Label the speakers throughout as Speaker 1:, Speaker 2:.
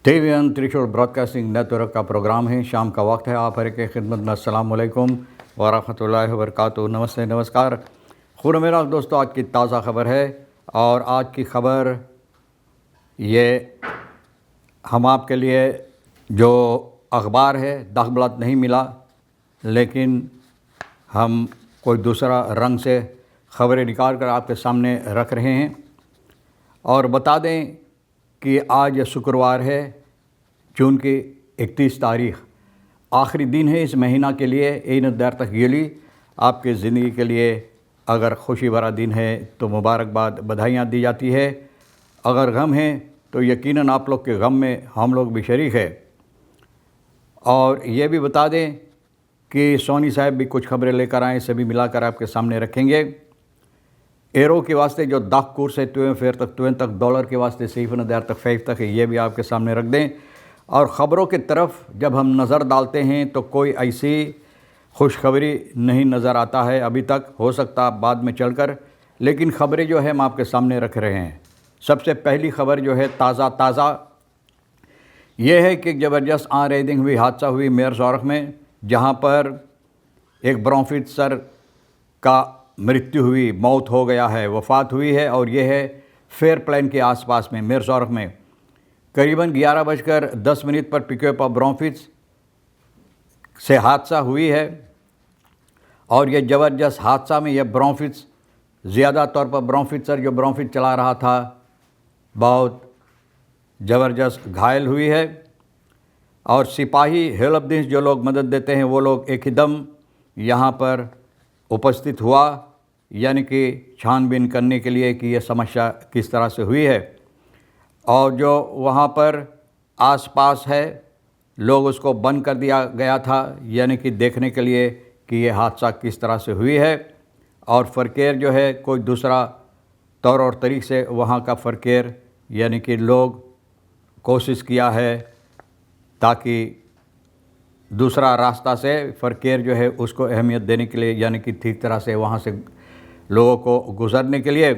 Speaker 1: TVN त्रिशूल broadcasting network का programme है। शाम का वक्त है। आप हर के खिदमत में अस्सलाम वालेकुम व रहमतुल्लाहि व बरकातुहू। नमस्ते, नमस्कार। खुद मेरा दोस्तों, आज की ताज़ा खबर है और आज की खबर ये हम आपके लिए जो अखबार है दखबलत नहीं मिला, लेकिन हम कोई दूसरा रंग से खबरें निकाल कर आपके सामने रख रहे हैं। और बता दें कि आज शुक्रवार है, जून की 31 तारीख़, आखिरी दिन है इस महीना के लिए। ईद दर तक गेली आपके ज़िंदगी के लिए अगर खुशी भरा दिन है तो मुबारकबाद, बधाइयाँ दी जाती है। अगर गम है तो यकीनन आप लोग के गम में हम लोग भी शरीक है। और ये भी बता दें कि सोनी साहब भी कुछ खबरें लेकर आए, सभी मिलाकर आपके सामने रखेंगे। एरो के वास्ते जो दाख कोर्स है तुएं तक डॉलर के वास्ते सही दर तक फैफ तक है, ये भी आपके सामने रख दें। और ख़बरों की तरफ जब हम नज़र डालते हैं तो कोई ऐसी खुशखबरी नहीं नज़र आता है अभी तक, हो सकता बाद में चलकर, लेकिन ख़बरें जो है हम आपके सामने रख रहे हैं। सबसे पहली खबर जो है ताज़ा ये है कि ज़बरदस्त रेडिंग हुई, हादसा हुई मेयरज़ोरख में, जहाँ पर एक ब्रोंफिसर का मृत्यु हुई, मौत हो गया है, वफ़ात हुई है। और ये है फेयर प्लान के आसपास में मेयरज़ोरख में करीबन 11:10 पर पिकअप ब्रोंफिस से हादसा हुई है। और ये ज़बरदस्त हादसा में यह ब्रोंफिस, ज़्यादा तौर पर ब्रोंफिसर जो ब्रोंफिस चला रहा था, बहुत ज़बरदस्त घायल हुई है। और सिपाही हेल्पडिस्क जो लोग मदद देते हैं वो लोग एकदम यहाँ पर उपस्थित हुआ, यानी कि छानबीन करने के लिए कि ये समस्या किस तरह से हुई है। और जो वहाँ पर आसपास है लोग, उसको बंद कर दिया गया था, यानी कि देखने के लिए कि ये हादसा किस तरह से हुई है। और फ़रकेर जो है कोई दूसरा तौर और तरीक़े से वहाँ का फ़रकेर, यानी कि लोग कोशिश किया है ताकि दूसरा रास्ता से फ़रकेर जो है उसको अहमियत देने के लिए, यानी कि ठीक तरह से वहाँ से लोगों को गुज़रने के लिए।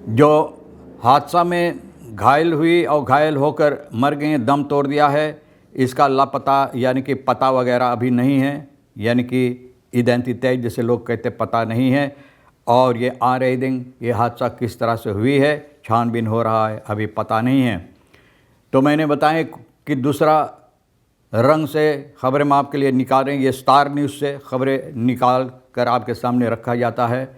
Speaker 1: जो हादसा में घायल हुई और घायल होकर मर गए, दम तोड़ दिया है, इसका लापता यानी कि पता वगैरह अभी नहीं है, यानी कि इडेंटिटी जैसे लोग कहते पता नहीं है। और ये रेडिंग, ये हादसा किस तरह से हुई है, छानबीन हो रहा है, अभी पता नहीं है। तो मैंने बताया कि दूसरा रंग से ख़बरें हम आपके लिए निकाल रहे हैं। ये स्टार न्यूज़ से ख़बरें निकाल कर आपके सामने रखा जाता है।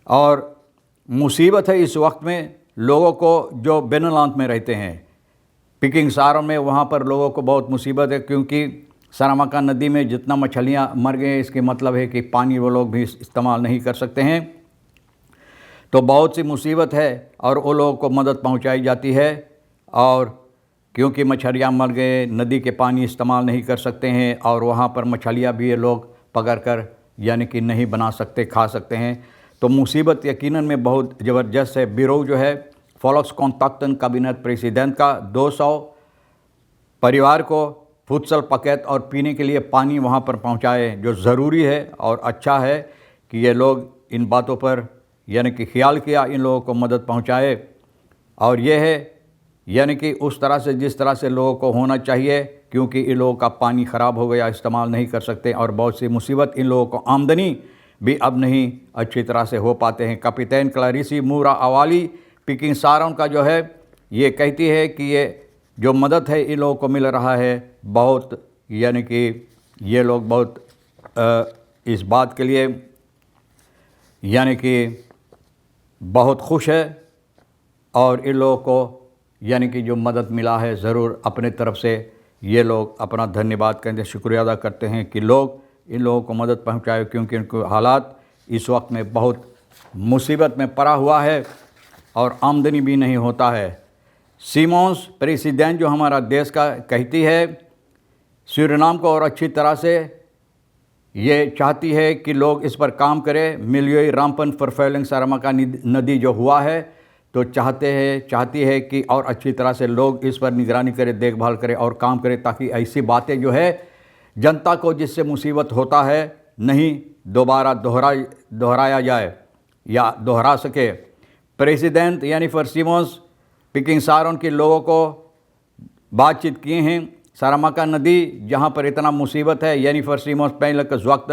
Speaker 1: और मुसीबत है इस वक्त में लोगों को जो बेनलांत में रहते हैं, पिकिंग सारों में, वहाँ पर लोगों को बहुत मुसीबत है, क्योंकि सारामका नदी में जितना मछलियाँ मर गए, इसके मतलब है कि पानी वो लोग भी इस्तेमाल नहीं कर सकते हैं। तो बहुत सी मुसीबत है और वो लोगों को मदद पहुँचाई जाती है। और क्योंकि मछलियाँ मर गए, नदी के पानी इस्तेमाल नहीं कर सकते हैं, और वहाँ पर मछलियाँ भी ये लोग पकड़ कर यानी कि नहीं बना सकते, खा सकते हैं। तो मुसीबत यकीनन में बहुत ज़बरदस्त है। बिरो जो है फॉलोक्स कॉन्टैक्टन कैबिनेट प्रेसिडेंट का 200 परिवार को फुटसल पकेट और पीने के लिए पानी वहाँ पर पहुँचाए, जो ज़रूरी है। और अच्छा है कि ये लोग इन बातों पर यानी कि ख्याल किया, इन लोगों को मदद पहुँचाए। और ये है यानी कि उस तरह से जिस तरह से लोगों को होना चाहिए, क्योंकि इन लोगों का पानी ख़राब हो गया, इस्तेमाल नहीं कर सकते। और बहुत सी मुसीबत, इन लोगों को आमदनी भी अब नहीं अच्छी तरह से हो पाते हैं। कैपिटन क्लारिसी मूरा अवाली पिकिंग सारों का जो है ये कहती है कि ये जो मदद है इन लोगों को मिल रहा है बहुत, यानी कि ये लोग बहुत इस बात के लिए यानी कि बहुत खुश है। और इन लोगों को यानी कि जो मदद मिला है, ज़रूर अपने तरफ से ये लोग अपना धन्यवाद कहते हैं, शुक्रिया अदा करते हैं कि लोग इन लोगों को मदद पहुंचाए, क्योंकि उनके हालात इस वक्त में बहुत मुसीबत में पड़ा हुआ है और आमदनी भी नहीं होता है। सीमोन्स प्रेसिडेंट जो हमारा देश का कहती है सूरीनाम को और अच्छी तरह से ये चाहती है कि लोग इस पर काम करें। मिलियोई रामपन फरफेलिंग सारामका नदी जो हुआ है, तो चाहती है कि और अच्छी तरह से लोग इस पर निगरानी करें, देखभाल करें और काम करें, ताकि ऐसी बातें जो है जनता को जिससे मुसीबत होता है नहीं दोबारा दोहराया जाए या दोहरा सके। प्रेसिडेंट यानी फॉर सीमोन्स पिकिंग सारों के लोगों को बातचीत किए हैं। सारामाका नदी जहाँ पर इतना मुसीबत है, यानी फरसीमोस पहले वक्त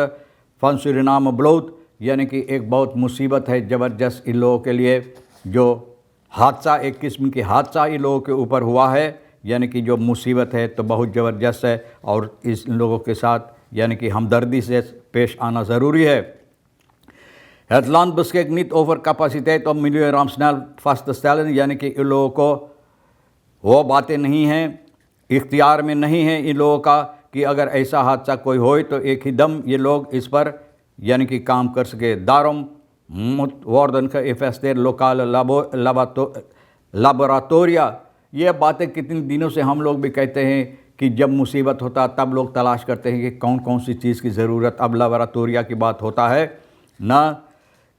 Speaker 1: फन सुरिनाम ब्लोथ, यानी कि एक बहुत मुसीबत है ज़बरदस्त इन लोगों के लिए। जो हादसा, एक किस्म की हादसा इन लोगों के ऊपर हुआ है, यानी कि जो मुसीबत है तो बहुत ज़बरदस्त है, और इस लोगों के साथ यानी कि हमदर्दी से पेश आना ज़रूरी है। Het land beschikt niet over capaciteit om milieuramp snel vast te stellen, यानी कि इन लोगों को वो बातें नहीं हैं, इख्तियार में नहीं है इन लोगों का कि अगर ऐसा हादसा कोई हो तो एक ही दम ये लोग इस पर यानी कि काम कर सके। दारुम worden geïnvesteerd lokale laboratoria, ये बातें कितने दिनों से हम लोग भी कहते हैं कि जब मुसीबत होता तब लोग तलाश करते हैं कि कौन कौन सी चीज़ की ज़रूरत। अब लाबोरेटोरिया की बात होता है ना,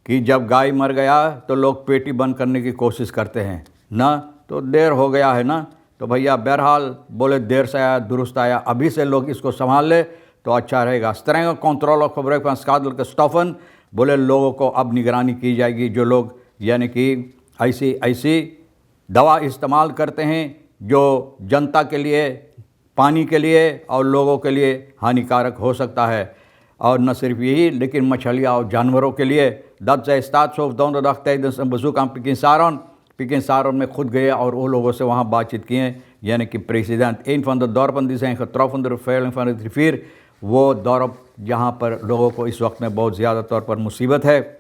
Speaker 1: कि जब गाय मर गया तो लोग पेटी बंद करने की कोशिश करते हैं ना, तो देर हो गया है ना। तो भैया बहरहाल बोले देर से आया दुरुस्त आया, अभी से लोग इसको संभाल ले तो अच्छा रहेगा। स्ट्रेंग कंट्रोल ऑफ खबरें का स्कादल के स्टॉफन बोले लोगों को अब निगरानी की जाएगी, जो लोग यानी कि ऐसी दवा इस्तेमाल करते हैं जो जनता के लिए, पानी के लिए और लोगों के लिए हानिकारक हो सकता है। और न सिर्फ यही, लेकिन मछलियाँ और जानवरों के लिए। dat zij staatshoofd donderdag tijdens een bezoek aan Pikin Saron में खुद गए और वो लोगों से वहाँ बातचीत किए, यानी कि president. een van de dorpen die zijn getroffen door de vervuiling van het rivier, वो dorp जहाँ पर लोगों को इस वक्त में बहुत ज़्यादा तौर पर मुसीबत है।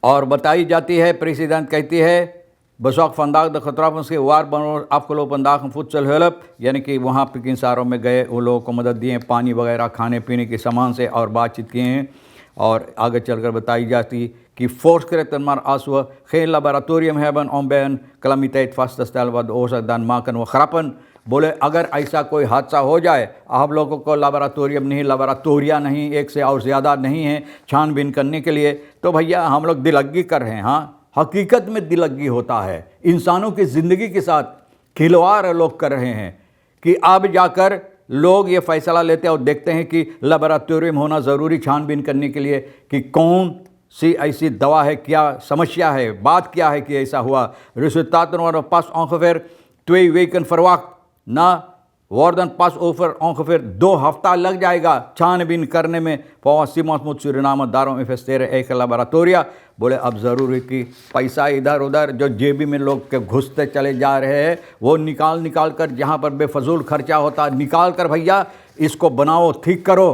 Speaker 1: और बताई जाती है, प्रेसिडेंट कहती है bezoek vandaag de getroffen waar afgelopen dagen voedselhulp, यानी कि वहाँ पिकिन सारों में गए, वो लोगों को मदद दिए, पानी वगैरह खाने पीने के सामान से, और बातचीत किए हैं। और आगे चलकर बताई जाती कि voorschriften maar als we geen laboratorium hebben om bij een calamiteit vast te stellen wat de oorzaak, dan maken we grappen। बोले अगर ऐसा कोई हादसा हो जाए, आप लोगों को लाबोरेटोरियम नहीं, लाबोरेटोरिया नहीं, एक से और ज़्यादा नहीं है छानबीन करने के लिए, तो भैया हम लोग दिलगी कर रहे हैं। हाँ, हकीकत में दिलगी होता है, इंसानों की ज़िंदगी के साथ खिलवाड़ लोग कर रहे हैं कि अब जाकर लोग ये फैसला लेते हैं और देखते हैं कि लेबोरेटोरियम होना ज़रूरी छानबीन करने के लिए कि कौन सी ऐसी दवा है, क्या समस्या है, बात क्या है कि ऐसा हुआ। Resultaten worden pas ongeveer 2 weken verwacht, ना worden pas over ongeveer 2 हफ्ता लग जाएगा छानबीन करने में। Pawasimas Suriname daarom investeren eigen laboratoria। बोले अब ज़रूर है कि पैसा इधर उधर जो जेबी में लोग के घुसते चले जा रहे हैं, वो निकाल कर जहाँ पर बेफजूल खर्चा होता निकाल कर भैया इसको बनाओ, ठीक करो,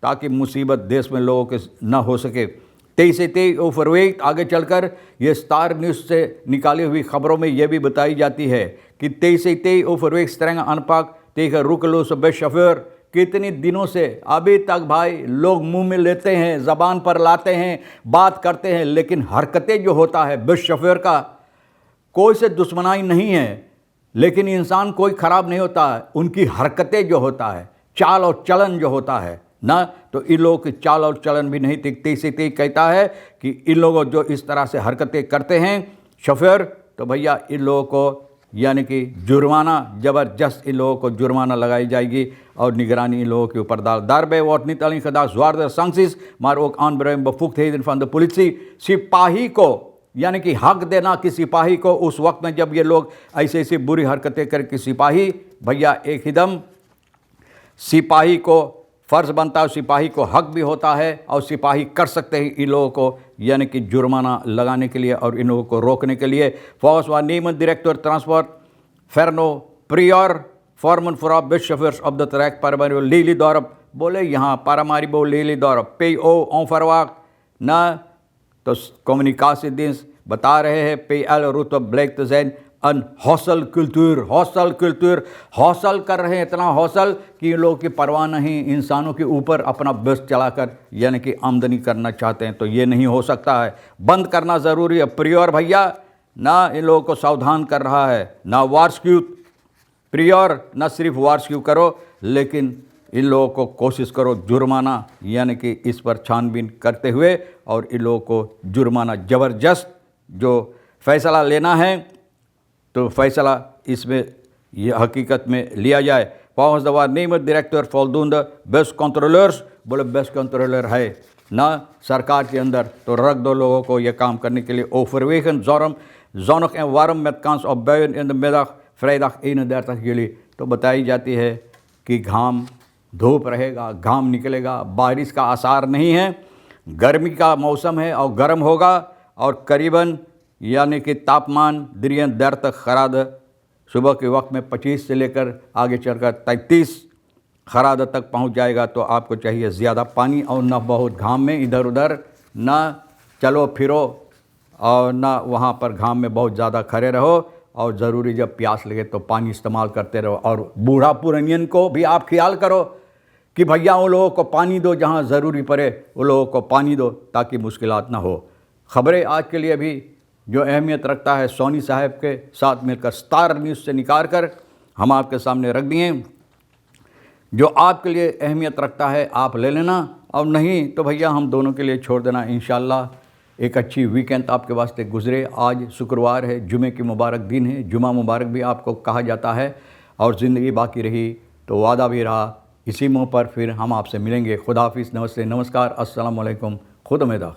Speaker 1: ताकि मुसीबत देश में लोगों के न हो सके। 23 ओवरवेट आगे चलकर ये स्टार न्यूज़ से निकाली हुई खबरों में ये भी बताई जाती है कि 23 ओवरवेट स्ट्रेंग अनपाक tegen roekeloze buschauffeur, कितनी दिनों से अभी तक भाई लोग मुंह में लेते हैं, ज़बान पर लाते हैं, बात करते हैं, लेकिन हरकतें जो होता है बस शोफर का, कोई से दुश्मनाई नहीं है, लेकिन इंसान कोई ख़राब नहीं होता है, उनकी हरकतें जो होता है, चाल और चलन जो होता है ना, तो इन लोगों की चाल और चलन भी नहीं टिकती। इसी कहता है कि इन लोगों जो इस तरह से हरकतें करते हैं शोफर, तो भैया इन लोगों को यानी कि जुर्माना, ज़बरदस्त इन लोगों को जुर्माना लगाई जाएगी और निगरानी इन लोगों के ऊपर daarbij wordt niet alleen gedaan zwaardere sancties, maar ook aanbrengen bevoegdheden van de politie। सिपाही को यानी कि हक देना कि सिपाही को उस वक्त में जब ये लोग ऐसे बुरी हरकतें करके, सिपाही भैया एक हिदम सिपाही को फ़र्ज़ बनता है, सिपाही को हक भी होता है और सिपाही कर सकते हैं इन लोगों को यानी कि जुर्माना लगाने के लिए और इन लोगों को रोकने के लिए। Volgens waarnemend directeur transport Ferno Prior vormen vooral buschauffeurs op de trek Paramaribo Lelydorp, बोले यहाँ Paramaribo Lelydorp PO onverwacht ना, तो communicatiedienst बता रहे हैं PL route blijkt te zijn een हौसल कर रहे हैं, इतना हौसल कि लोगों की परवाह नहीं, इंसानों के ऊपर अपना बस चलाकर यानी कि आमदनी करना चाहते हैं, तो ये नहीं हो सकता है, बंद करना ज़रूरी है। प्रियोर भैया ना इन लोगों को सावधान कर रहा है, ना वार्सक्यू प्रियोर, ना सिर्फ वार्सक्यू करो, लेकिन इन लोगों को कोशिश करो जुर्माना यानी कि इस पर छानबीन करते हुए और इन लोगों को जुर्माना ज़बरदस्त जो फ़ैसला लेना है तो फैसला इसमें यह हकीकत में लिया जाए। Volgens de waarnemend directeur voldoende buscontroleurs, बोले बस कंट्रोलर है ना सरकार के अंदर, तो रख दो लोगों को ये काम करने के लिए। Overwegend zonnig en warm met kans op buien in de middag vrijdag 31 juli तो बताई जाती है कि धूप रहेगा, घाम निकलेगा, बारिश का आसार नहीं है, गर्मी का मौसम है और गर्म होगा और करीबन यानी कि तापमान 33 खराद सुबह के वक्त में 25 से लेकर आगे चलकर 33 खराद तक पहुंच जाएगा। तो आपको चाहिए ज़्यादा पानी और न बहुत घाम में इधर उधर ना चलो फिरो और ना वहाँ पर घाम में बहुत ज़्यादा खड़े रहो और ज़रूरी जब प्यास लगे तो पानी इस्तेमाल करते रहो। और बूढ़ा पुरानियन को भी आप ख्याल करो कि भैया उन लोगों को पानी दो, जहाँ ज़रूरी पड़े उन लोगों को पानी दो ताकि मुश्किलात ना हो। ख़बरें आज के लिए भी जो अहमियत रखता है सोनी साहब के साथ मिलकर स्टार न्यूज़ से निकाल कर हम आपके सामने रख दिए। जो आपके लिए अहमियत रखता है आप ले लेना और नहीं तो भैया हम दोनों के लिए छोड़ देना। इंशाल्लाह एक अच्छी वीकेंड आपके वास्ते गुजरे। आज शुक्रवार है, जुमे की मुबारक दिन है, जुमा मुबारक भी आपको कहा जाता है। और ज़िंदगी बाकी रही तो वादा भी रहा। इसी मुँह पर फिर हम आपसे मिलेंगे। खुदा हाफिज़, नमस्ते, नमस्कार, अस्सलाम वालेकुम, खुद उम्मीद।